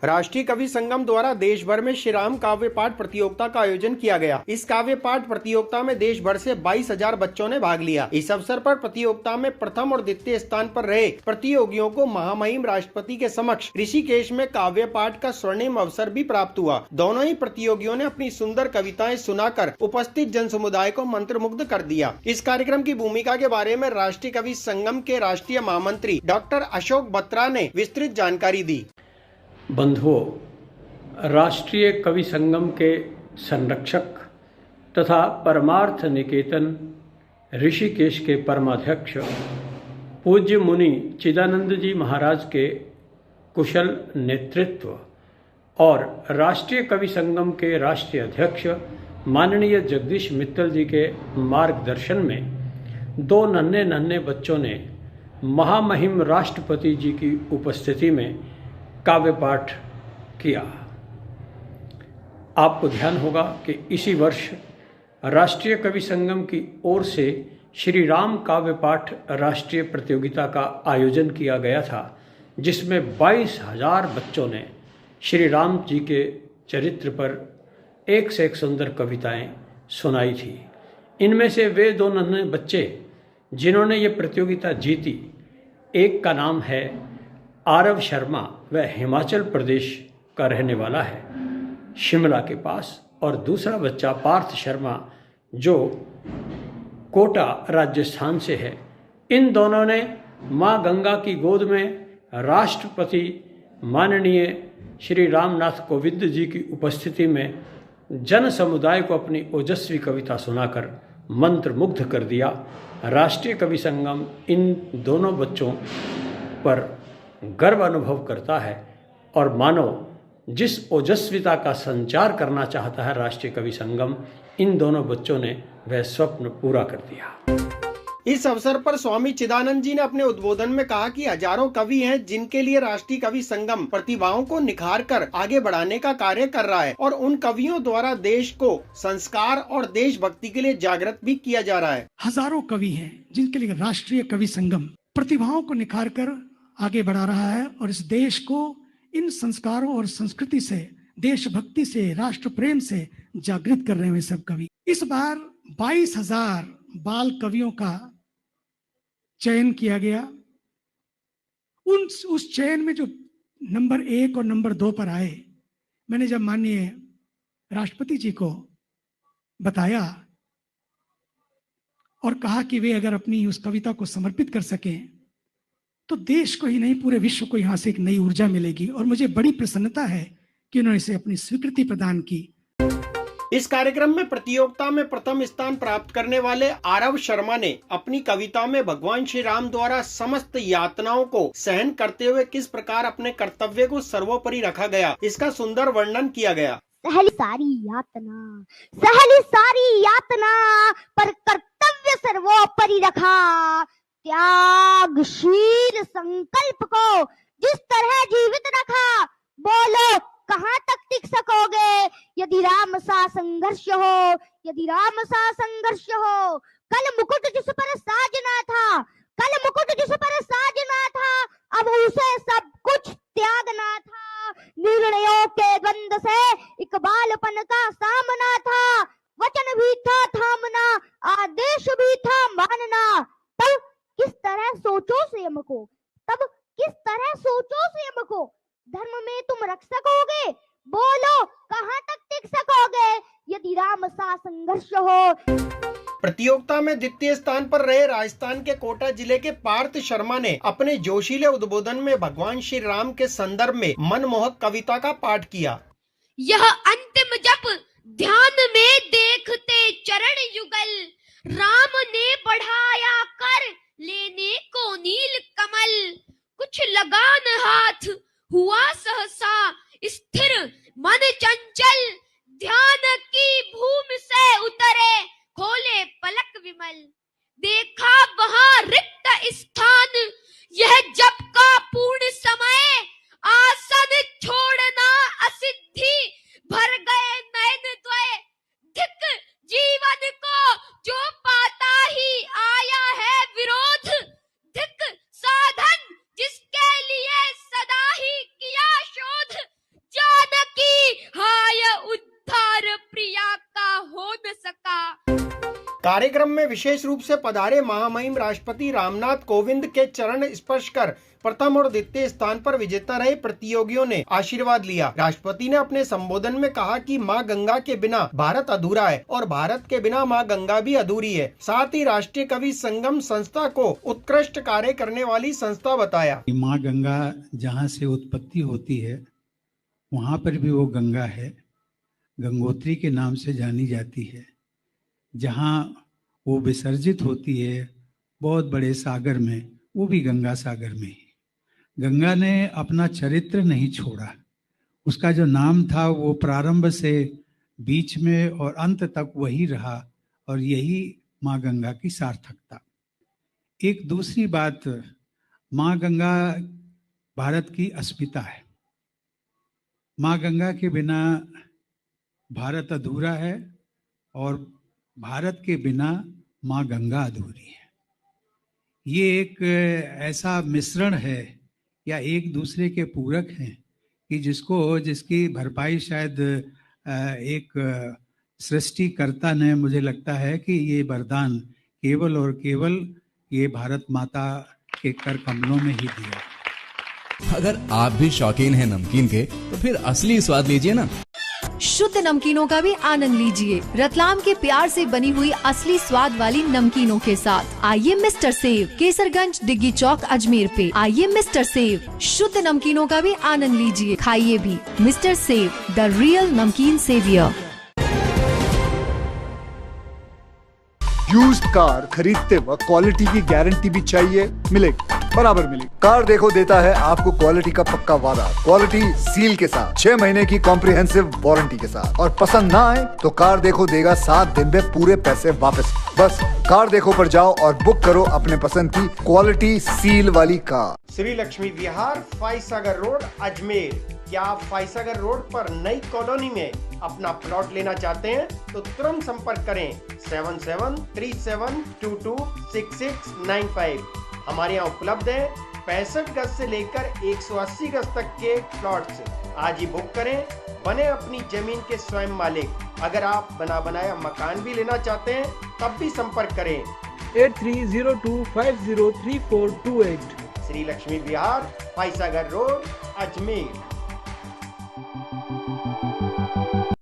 राष्ट्रीय कवि संगम द्वारा देश भर में श्री राम काव्य पाठ प्रतियोगिता का आयोजन किया गया। इस काव्य पाठ प्रतियोगिता में देश भर से 22,000 बच्चों ने भाग लिया। इस अवसर पर प्रतियोगिता में प्रथम और द्वितीय स्थान पर रहे प्रतियोगियों को महामहिम राष्ट्रपति के समक्ष ऋषिकेश में काव्य पाठ का स्वर्णिम अवसर भी प्राप्त हुआ। दोनों ही प्रतियोगियों ने अपनी सुंदर कविताएं सुनाकर उपस्थित जन समुदाय को मंत्रमुग्ध कर दिया। इस कार्यक्रम की भूमिका के बारे में राष्ट्रीय कवि संगम के राष्ट्रीय महामंत्री डॉक्टर अशोक बत्रा ने विस्तृत जानकारी दी। बंधुओं, राष्ट्रीय कवि संगम के संरक्षक तथा परमार्थ निकेतन ऋषिकेश के परमाध्यक्ष पूज्य मुनि चिदानंद जी महाराज के कुशल नेतृत्व और राष्ट्रीय कवि संगम के राष्ट्रीय अध्यक्ष माननीय जगदीश मित्तल जी के मार्गदर्शन में दो नन्हे बच्चों ने महामहिम राष्ट्रपति जी की उपस्थिति में काव्य पाठ किया। आपको ध्यान होगा कि इसी वर्ष राष्ट्रीय कवि संगम की ओर से श्री राम काव्य पाठ राष्ट्रीय प्रतियोगिता का आयोजन किया गया था, जिसमें 22,000 बच्चों ने श्री राम जी के चरित्र पर एक से एक सुंदर कविताएं सुनाई थी। इनमें से वे दो नन्हे बच्चे जिन्होंने ये प्रतियोगिता जीती, एक का नाम है आरव शर्मा, वह हिमाचल प्रदेश का रहने वाला है, शिमला के पास, और दूसरा बच्चा पार्थ शर्मा जो कोटा राजस्थान से है। इन दोनों ने माँ गंगा की गोद में राष्ट्रपति माननीय श्री रामनाथ कोविंद जी की उपस्थिति में जन समुदाय को अपनी ओजस्वी कविता सुनाकर मंत्रमुग्ध कर दिया। राष्ट्रीय कवि संगम इन दोनों बच्चों पर गर्व अनुभव करता है और मानो जिस ओजस्विता का संचार करना चाहता है राष्ट्रीय कवि संगम, इन दोनों बच्चों ने वह स्वप्न पूरा कर दिया। इस अवसर पर स्वामी चिदानंद जी ने अपने उद्बोधन में कहा कि हजारों कवि हैं जिनके लिए राष्ट्रीय कवि संगम प्रतिभाओं को निखार कर आगे बढ़ाने का कार्य कर रहा है और उन कवियों द्वारा देश को संस्कार और देशभक्ति के लिए जागृत भी किया जा रहा है। हजारों कवि हैं जिनके लिए राष्ट्रीय कवि संगम प्रतिभाओं को निखार कर आगे बढ़ा रहा है और इस देश को इन संस्कारों और संस्कृति से, देशभक्ति से, राष्ट्र प्रेम से जागृत कर रहे हैं सब कवि। इस बार 22,000 बाल कवियों का चयन किया गया। उस चयन में जो नंबर 1 और नंबर 2 पर आए, मैंने जब माननीय राष्ट्रपति जी को बताया और कहा कि वे अगर अपनी उस कविता को समर्पित कर सकें तो देश को ही नहीं पूरे विश्व को यहाँ से एक नई ऊर्जा मिलेगी, और मुझे बड़ी प्रसन्नता है कि उन्होंने इसे अपनी स्वीकृति प्रदान की। इस कार्यक्रम में प्रतियोगिता में प्रथम स्थान प्राप्त करने वाले आरव शर्मा ने अपनी कविता में भगवान श्री राम द्वारा समस्त यातनाओं को सहन करते हुए किस प्रकार अपने कर्तव्य को सर्वोपरि रखा गया, इसका सुंदर वर्णन किया गया। सहली सारी यातना पर कर्तव्य सर्वोपरि रखा, त्यागशील संकल्प को जिस तरह जीवित रखा, बोलो कहाँ तक टिक सकोगे यदि राम सा संघर्ष हो, यदि राम सा संघर्ष हो। कल मुकुट जिस पर साजना था, कल मुकुट जिस पर साजना था, अब उसे सब कुछ त्यागना था। निर्णयों के द्वंद से इकबालपन का सामना था, वचन भी था थामना, आदेश भी था मानना। तब किस तरह सोचो स्वयं को, तब किस तरह सोचो स्वयं को, धर्म में तुम रख सकोगे, बोलो कहाँ तक टिक सकोगे यदि राम सा संघर्ष हो। प्रतियोगिता में द्वितीय स्थान पर रहे राजस्थान के कोटा जिले के पार्थ शर्मा ने अपने जोशीले उद्बोधन में भगवान श्री राम के संदर्भ में मनमोहक कविता का पाठ किया। यह अंतिम जप ध्यान में देखते चरण युगल, राम ने बढ़ाया कर लेने को नील कमल। कुछ लगान हाथ हुआ सहसा स्थिर मन चंचल, ध्यान की भूमि से उतरे खोले पलक विमल। देखा वहां रिक्त स्थान, यह जप का पूर्ण समय, आसन छोड़ना असिद्धि, भर गए नयन द्वय। धिक जीवन को जो पाता ही आया है विरोध, धिक साधन जिसके लिए सदा ही किया शोध। कार्यक्रम में विशेष रूप से पधारे महामहिम राष्ट्रपति रामनाथ कोविंद के चरण स्पर्श कर प्रथम और द्वितीय स्थान पर विजेता रहे प्रतियोगियों ने आशीर्वाद लिया। राष्ट्रपति ने अपने संबोधन में कहा कि मां गंगा के बिना भारत अधूरा है और भारत के बिना मां गंगा भी अधूरी है। साथ ही राष्ट्रीय कवि संगम संस्था को उत्कृष्ट कार्य करने वाली संस्था बताया। मां गंगा जहाँ से उत्पत्ति होती है वहाँ पर भी वो गंगा है, गंगोत्री के नाम से जानी जाती है। जहाँ वो विसर्जित होती है बहुत बड़े सागर में, वो भी गंगा सागर में ही। गंगा ने अपना चरित्र नहीं छोड़ा, उसका जो नाम था वो प्रारंभ से बीच में और अंत तक वही रहा और यही माँ गंगा की सार्थकता। एक दूसरी बात, माँ गंगा भारत की अस्मिता है। माँ गंगा के बिना भारत अधूरा है और भारत के बिना माँ गंगा अधूरी है। ये एक ऐसा मिश्रण है या एक दूसरे के पूरक हैं कि जिसकी भरपाई शायद एक सृष्टिकर्ता ने, मुझे लगता है कि ये वरदान केवल और केवल ये भारत माता के कर कमलों में ही दिया। अगर आप भी शौकीन हैं नमकीन के तो फिर असली स्वाद लीजिए ना। शुद्ध नमकीनों का भी आनंद लीजिए रतलाम के प्यार से बनी हुई असली स्वाद वाली नमकीनों के साथ। आइए मिस्टर सेव, केसरगंज, डिग्गी चौक, अजमेर पे। आइए मिस्टर सेव, शुद्ध नमकीनों का भी आनंद लीजिए, खाइए भी। मिस्टर सेव, द रियल नमकीन सेवियर। यूज्ड कार खरीदते वक्त क्वालिटी की गारंटी भी चाहिए, मिलेगी, बराबर मिलेगी। कार देखो देता है आपको क्वालिटी का पक्का वादा, क्वालिटी सील के साथ, 6 महीने की कॉम्प्रिहेंसिव वारंटी के साथ। और पसंद ना आए तो कार देखो देगा 7 दिन में पूरे पैसे वापस। बस कार देखो पर जाओ और बुक करो अपने पसंद की क्वालिटी सील वाली कार। श्री लक्ष्मी विहार, फाइसागर रोड, अजमेर। क्या आप फाइसागर रोड पर नई कॉलोनी में अपना प्लॉट लेना चाहते हैं तो तुरंत संपर्क करें 7737226695। हमारे यहाँ उपलब्ध है 65 गज से लेकर 180 गज तक के प्लॉट्स। आज ही बुक करें, बने अपनी जमीन के स्वयं मालिक। अगर आप बना बनाया मकान भी लेना चाहते हैं तब भी संपर्क करें 8302503428। श्री लक्ष्मी विहार, फाइसागर रोड, अजमेर।